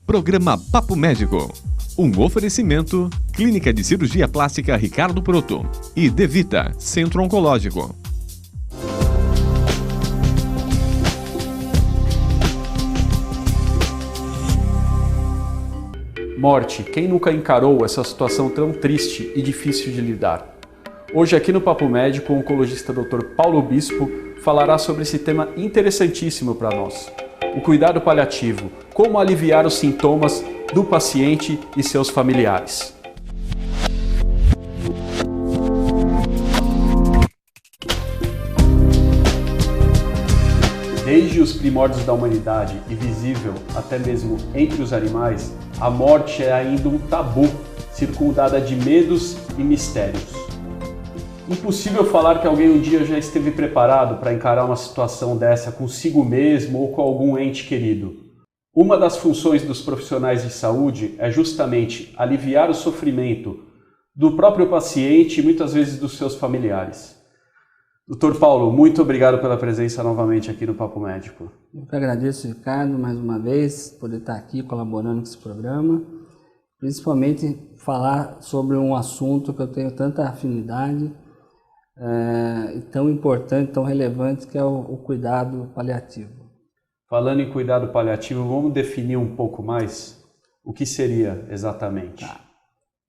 Programa Papo Médico. Um oferecimento, Clínica de Cirurgia Plástica Ricardo Proto e Devita, Centro Oncológico. Morte, quem nunca encarou essa situação tão triste e difícil de lidar? Hoje aqui no Papo Médico, o oncologista Dr. Paulo Bispo falará sobre esse tema interessantíssimo para nós. O cuidado paliativo, como aliviar os sintomas do paciente e seus familiares. Desde os primórdios da humanidade e visível até mesmo entre os animais, a morte é ainda um tabu, circundada de medos e mistérios. Impossível falar que alguém um dia já esteve preparado para encarar uma situação dessa consigo mesmo ou com algum ente querido. Uma das funções dos profissionais de saúde é justamente aliviar o sofrimento do próprio paciente e muitas vezes dos seus familiares. Dr. Paulo, muito obrigado pela presença novamente aqui no Papo Médico. Eu que agradeço, Ricardo, mais uma vez, poder estar aqui colaborando com esse programa, principalmente falar sobre um assunto que eu tenho tanta afinidade, e tão importante, tão relevante, que é o cuidado paliativo. Falando em cuidado paliativo, vamos definir um pouco mais o que seria exatamente?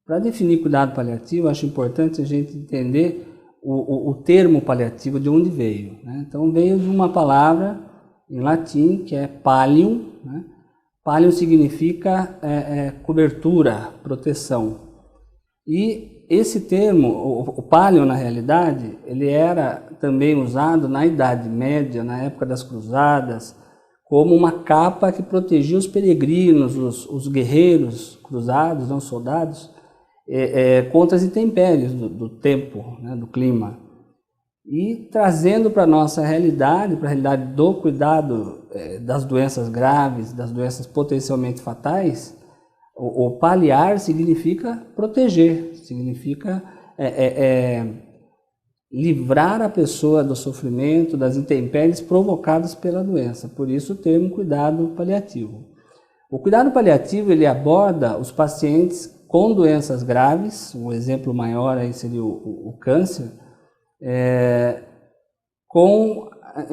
Para definir cuidado paliativo, acho importante a gente entender o termo paliativo de onde veio, né? Então veio de uma palavra em latim que é pallium, né? Pallium significa cobertura, proteção. E esse termo, o pallium na realidade, ele era também usado na Idade Média, na época das Cruzadas, como uma capa que protegia os peregrinos, os guerreiros cruzados, não soldados, contra as intempéries do tempo, né, do clima. E trazendo para a nossa realidade, para a realidade do cuidado das doenças graves, das doenças potencialmente fatais, o paliar significa proteger, significa livrar a pessoa do sofrimento, das intempéries provocadas pela doença. Por isso o termo cuidado paliativo. O cuidado paliativo ele aborda os pacientes com doenças graves, um exemplo maior aí seria o câncer, com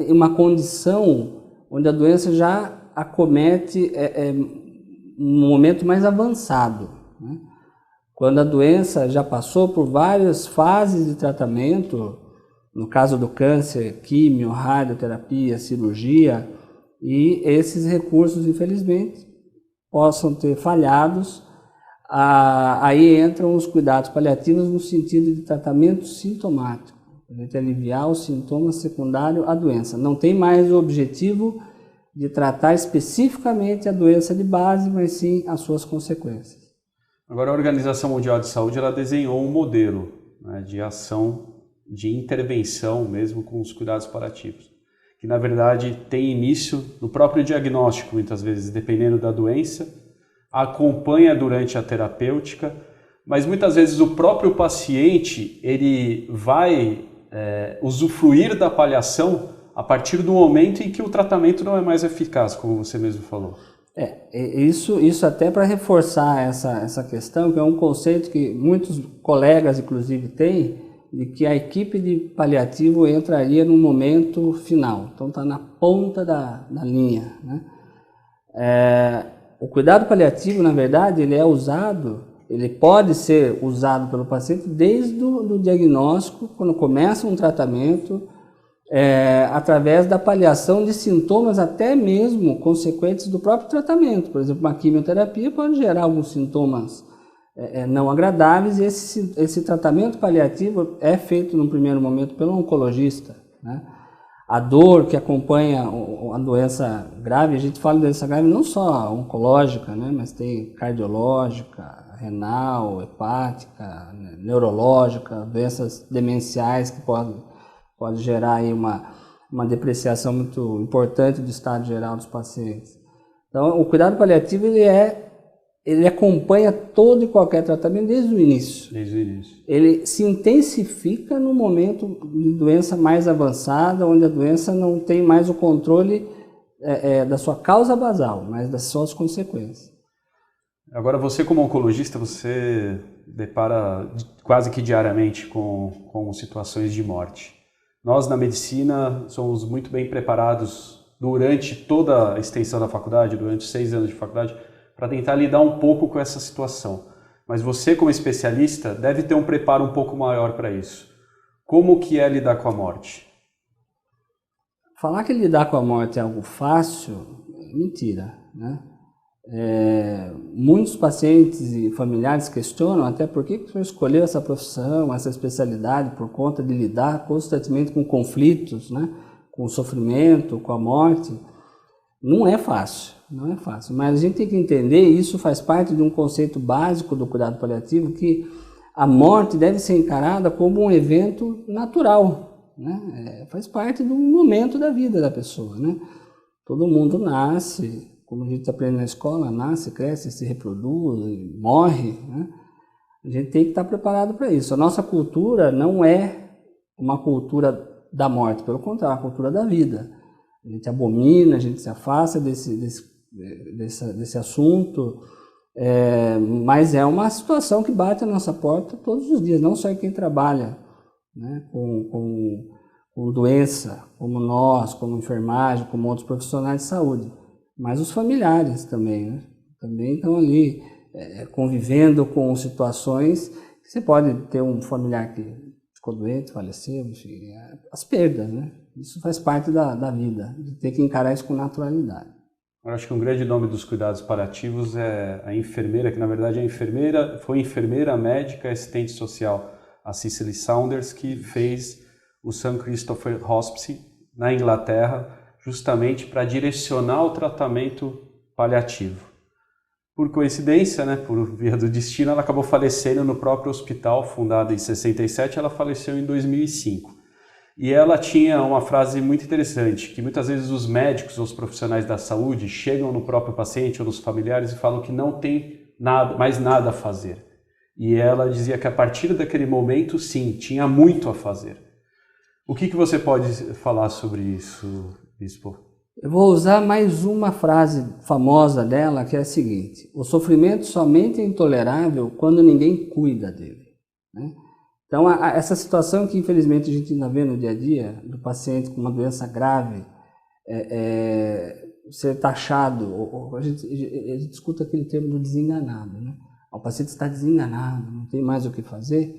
uma condição onde a doença já acomete um momento mais avançado, né? Quando a doença já passou por várias fases de tratamento, no caso do câncer, químio, radioterapia, cirurgia, e esses recursos, infelizmente, possam ter falhados. Aí entram os cuidados paliativos no sentido de tratamento sintomático, a gente aliviar os sintomas secundários à doença. Não tem mais o objetivo de tratar especificamente a doença de base, mas sim as suas consequências. Agora, a Organização Mundial de Saúde ela desenhou um modelo, né, de ação, de intervenção mesmo com os cuidados paliativos, que na verdade tem início no próprio diagnóstico, muitas vezes, dependendo da doença, acompanha durante a terapêutica, mas muitas vezes o próprio paciente ele vai usufruir da paliação a partir do momento em que o tratamento não é mais eficaz, como você mesmo falou. Isso até para reforçar essa questão, que é um conceito que muitos colegas inclusive têm, de que a equipe de paliativo entraria no momento final, então está na ponta da linha, né? O cuidado paliativo, na verdade, ele pode ser usado pelo paciente desde o diagnóstico, quando começa um tratamento, através da paliação de sintomas até mesmo consequentes do próprio tratamento. Por exemplo, uma quimioterapia pode gerar alguns sintomas não agradáveis, e esse tratamento paliativo é feito no primeiro momento pelo oncologista, né? A dor que acompanha a doença grave, a gente fala de doença grave não só oncológica, né, mas tem cardiológica, renal, hepática, neurológica, doenças demenciais que pode gerar aí uma depreciação muito importante do estado geral dos pacientes. Então, o cuidado paliativo ele acompanha todo e qualquer tratamento desde o início. Desde o início. Ele se intensifica no momento de doença mais avançada, onde a doença não tem mais o controle da sua causa basal, mas das suas consequências. Agora, você como oncologista, você depara quase que diariamente com situações de morte. Nós, na medicina, somos muito bem preparados durante toda a extensão da faculdade, durante 6 anos de faculdade, para tentar lidar um pouco com essa situação. Mas você, como especialista, deve ter um preparo um pouco maior para isso. Como que é lidar com a morte? Falar que lidar com a morte é algo fácil é mentira, né? Muitos pacientes e familiares questionam até por que o senhor escolheu essa profissão, essa especialidade, por conta de lidar constantemente com conflitos, né? Com o sofrimento, com a morte. Não é fácil, mas a gente tem que entender, isso faz parte de um conceito básico do cuidado paliativo, que a morte deve ser encarada como um evento natural, né? Faz parte do momento da vida da pessoa, né? Todo mundo nasce, como a gente aprende na escola, nasce, cresce, se reproduz, morre, né? A gente tem que estar preparado para isso. A nossa cultura não é uma cultura da morte, pelo contrário, é uma cultura da vida. A gente abomina, a gente se afasta desse assunto, mas é uma situação que bate a nossa porta todos os dias, não só quem trabalha, né, com doença, como nós, como enfermagem, como outros profissionais de saúde, mas os familiares também, né? Também estão ali convivendo com situações que você pode ter um familiar que ficou doente, faleceu, enfim, as perdas, né? Isso faz parte da vida, de ter que encarar isso com naturalidade. Eu acho que um grande nome dos cuidados paliativos é a enfermeira, que na verdade foi enfermeira, médica, assistente social, a Cicely Saunders, que fez o St. Christopher Hospice na Inglaterra, justamente para direcionar o tratamento paliativo. Por coincidência, né, por via do destino, ela acabou falecendo no próprio hospital, fundado em 67, ela faleceu em 2005. E ela tinha uma frase muito interessante, que muitas vezes os médicos ou os profissionais da saúde chegam no próprio paciente ou nos familiares e falam que não tem mais nada a fazer. E ela dizia que a partir daquele momento, sim, tinha muito a fazer. O que você pode falar sobre isso, Bispo? Eu vou usar mais uma frase famosa dela, que é a seguinte: o sofrimento somente é intolerável quando ninguém cuida dele, né? Então, essa situação que infelizmente a gente ainda vê no dia a dia, do paciente com uma doença grave, ser taxado, a gente escuta aquele termo do desenganado, né? O paciente está desenganado, não tem mais o que fazer.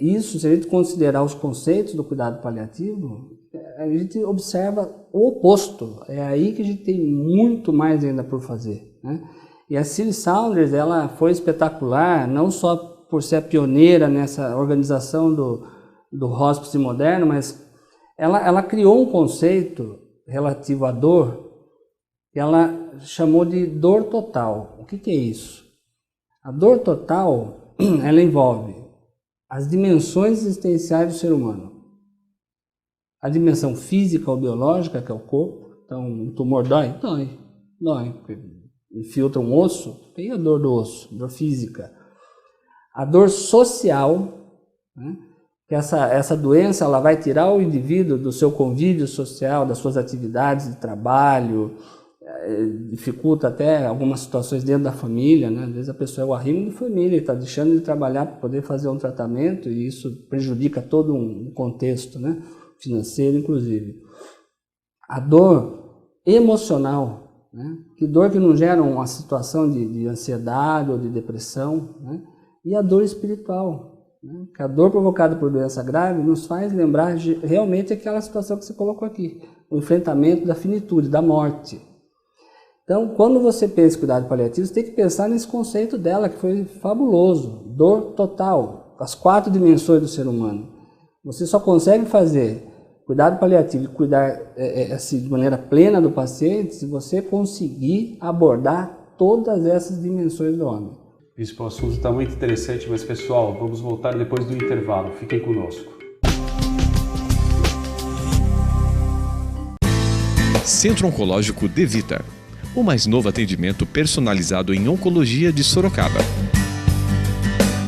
Isso, se a gente considerar os conceitos do cuidado paliativo, a gente observa o oposto. É aí que a gente tem muito mais ainda por fazer, né? E a Cicely Saunders, ela foi espetacular, não só por ser a pioneira nessa organização do hospice moderno, mas ela criou um conceito relativo à dor que ela chamou de dor total. O que é isso? A dor total, ela envolve as dimensões existenciais do ser humano. A dimensão física ou biológica, que é o corpo. Então, um tumor dói? Dói. Porque infiltra um osso, tem a dor do osso, dor física. A dor social, né? Que essa doença ela vai tirar o indivíduo do seu convívio social, das suas atividades de trabalho, dificulta até algumas situações dentro da família, né? Às vezes a pessoa é o arrimo de família, está deixando de trabalhar para poder fazer um tratamento e isso prejudica todo um contexto, né? Financeiro, inclusive. A dor emocional, né? Que dor que não gera uma situação de ansiedade ou de depressão, né? E a dor espiritual, né? Que a dor provocada por doença grave nos faz lembrar realmente aquela situação que você colocou aqui, o enfrentamento da finitude, da morte. Então, quando você pensa em cuidado paliativo, você tem que pensar nesse conceito dela, que foi fabuloso, dor total, as 4 dimensões do ser humano. Você só consegue fazer cuidado paliativo e cuidar assim, de maneira plena do paciente se você conseguir abordar todas essas dimensões do homem. Bispo, o assunto está muito interessante, mas pessoal, vamos voltar depois do intervalo. Fiquem conosco. Centro Oncológico DeVita, o mais novo atendimento personalizado em oncologia de Sorocaba.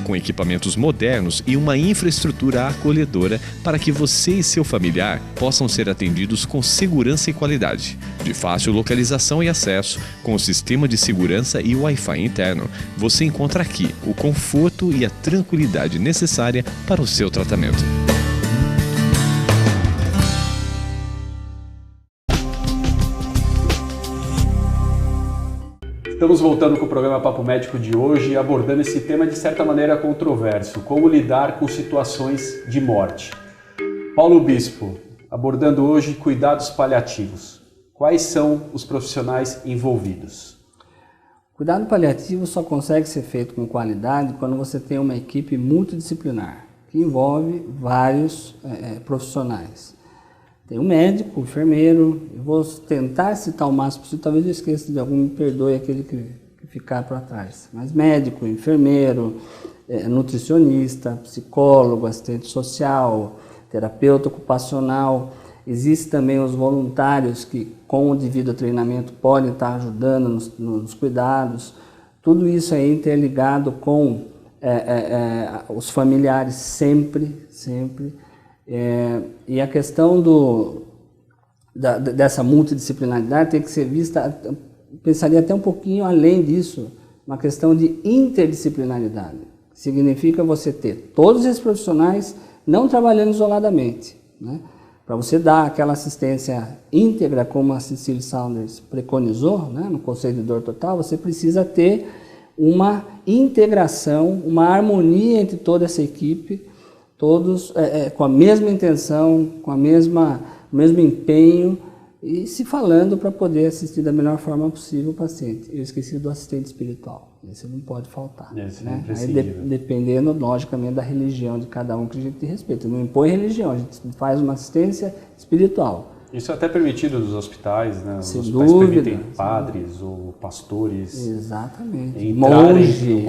com equipamentos modernos e uma infraestrutura acolhedora para que você e seu familiar possam ser atendidos com segurança e qualidade. De fácil localização e acesso, com o sistema de segurança e Wi-Fi interno, você encontra aqui o conforto e a tranquilidade necessária para o seu tratamento. Estamos voltando com o programa Papo Médico de hoje, abordando esse tema de certa maneira controverso, como lidar com situações de morte. Paulo Bispo, abordando hoje cuidados paliativos. Quais são os profissionais envolvidos? Cuidado paliativo só consegue ser feito com qualidade quando você tem uma equipe multidisciplinar, que envolve vários profissionais. Tem o médico, o enfermeiro, eu vou tentar citar o máximo possível, talvez eu esqueça de algum, me perdoe aquele que ficar para trás. Mas médico, enfermeiro, nutricionista, psicólogo, assistente social, terapeuta ocupacional. Existem também os voluntários que, com o devido treinamento, podem estar ajudando nos cuidados. Tudo isso é interligado com os familiares sempre. E a questão dessa multidisciplinaridade tem que ser vista, pensaria até um pouquinho além disso, uma questão de interdisciplinaridade. Significa você ter todos esses profissionais não trabalhando isoladamente, né? Para você dar aquela assistência íntegra, como a Cecily Saunders preconizou, né, no conceito de dor total, você precisa ter uma integração, uma harmonia entre toda essa equipe, todos com a mesma intenção, com o mesmo empenho e se falando para poder assistir da melhor forma possível o paciente. Eu esqueci do assistente espiritual, esse não pode faltar. Esse né? é Aí, dependendo, logicamente, da religião de cada um que a gente respeita. Não impõe religião, a gente faz uma assistência espiritual. Isso é até permitido nos hospitais, né? Os hospitais permitem padres ou pastores. Exatamente. Monge,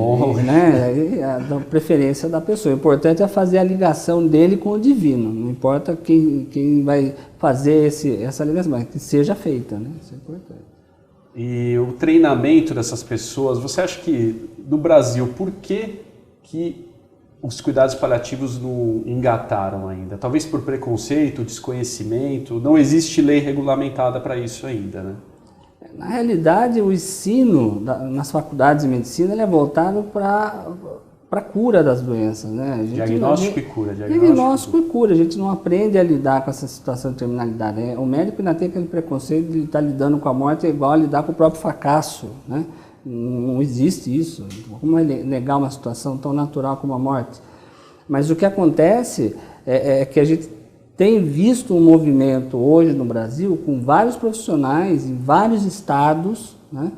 né? A preferência da pessoa. O importante é fazer a ligação dele com o divino. Não importa quem vai fazer essa ligação, mas que seja feita, né? Isso é importante. E o treinamento dessas pessoas, você acha que no Brasil, por que os cuidados paliativos não engataram ainda? Talvez por preconceito, desconhecimento, não existe lei regulamentada para isso ainda, né? Na realidade, o ensino nas faculdades de medicina ele é voltado para a cura das doenças, né? Diagnóstico e cura. Diagnóstico e cura. A gente não aprende a lidar com essa situação de terminalidade, né? O médico ainda tem aquele preconceito de estar lidando com a morte é igual a lidar com o próprio fracasso, né? Não existe isso. Como é negar uma situação tão natural como a morte? Mas o que acontece é que a gente tem visto um movimento hoje no Brasil com vários profissionais em vários estados, né?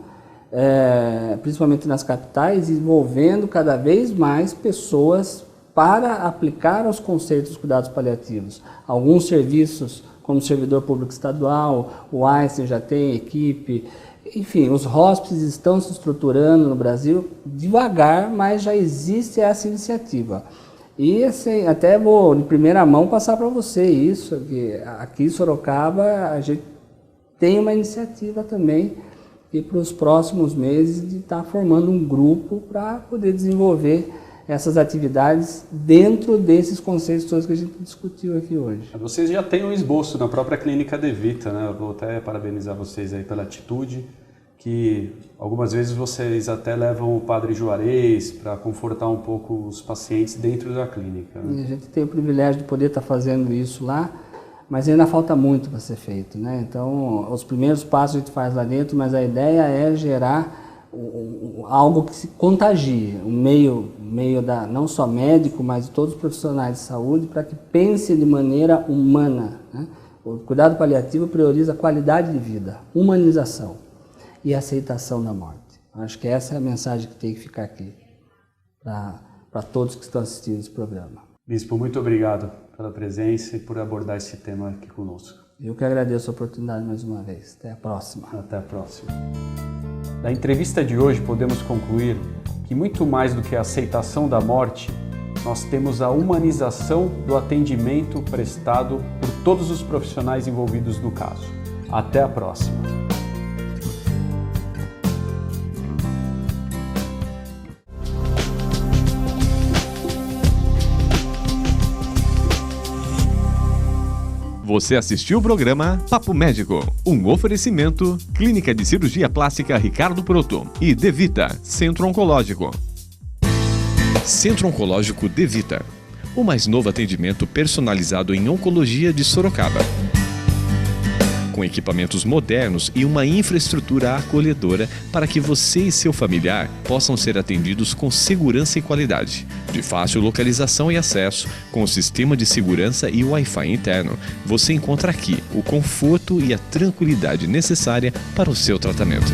Principalmente nas capitais, envolvendo cada vez mais pessoas para aplicar os conceitos dos cuidados paliativos. Alguns serviços, como o servidor público estadual, o Einstein já tem equipe. Enfim, os hospices estão se estruturando no Brasil devagar, mas já existe essa iniciativa. E assim, até vou de primeira mão passar para você isso, que aqui em Sorocaba a gente tem uma iniciativa também e para os próximos meses de estar formando um grupo para poder desenvolver essas atividades dentro desses conceitos todos que a gente discutiu aqui hoje. Vocês já têm um esboço na própria Clínica DeVita, né? Eu vou até parabenizar vocês aí pela atitude, que algumas vezes vocês até levam o Padre Juarez para confortar um pouco os pacientes dentro da clínica, né? E a gente tem o privilégio de poder estar fazendo isso lá, mas ainda falta muito para ser feito, né? Então, os primeiros passos a gente faz lá dentro, mas a ideia é gerar algo que se contagie, um meio não só médico, mas de todos os profissionais de saúde, para que pense de maneira humana, né? O cuidado paliativo prioriza a qualidade de vida, humanização e aceitação da morte. Acho que essa é a mensagem que tem que ficar aqui para todos que estão assistindo esse programa. Bispo, muito obrigado pela presença e por abordar esse tema aqui conosco. Eu que agradeço a oportunidade mais uma vez. Até a próxima. Até a próxima. Da entrevista de hoje podemos concluir que muito mais do que a aceitação da morte, nós temos a humanização do atendimento prestado por todos os profissionais envolvidos no caso. Até a próxima. Você assistiu o programa Papo Médico, um oferecimento Clínica de Cirurgia Plástica Ricardo Proto e Devita, Centro Oncológico. Centro Oncológico Devita, o mais novo atendimento personalizado em oncologia de Sorocaba. Com equipamentos modernos e uma infraestrutura acolhedora para que você e seu familiar possam ser atendidos com segurança e qualidade, de fácil localização e acesso, com o sistema de segurança e Wi-Fi interno, você encontra aqui o conforto e a tranquilidade necessária para o seu tratamento.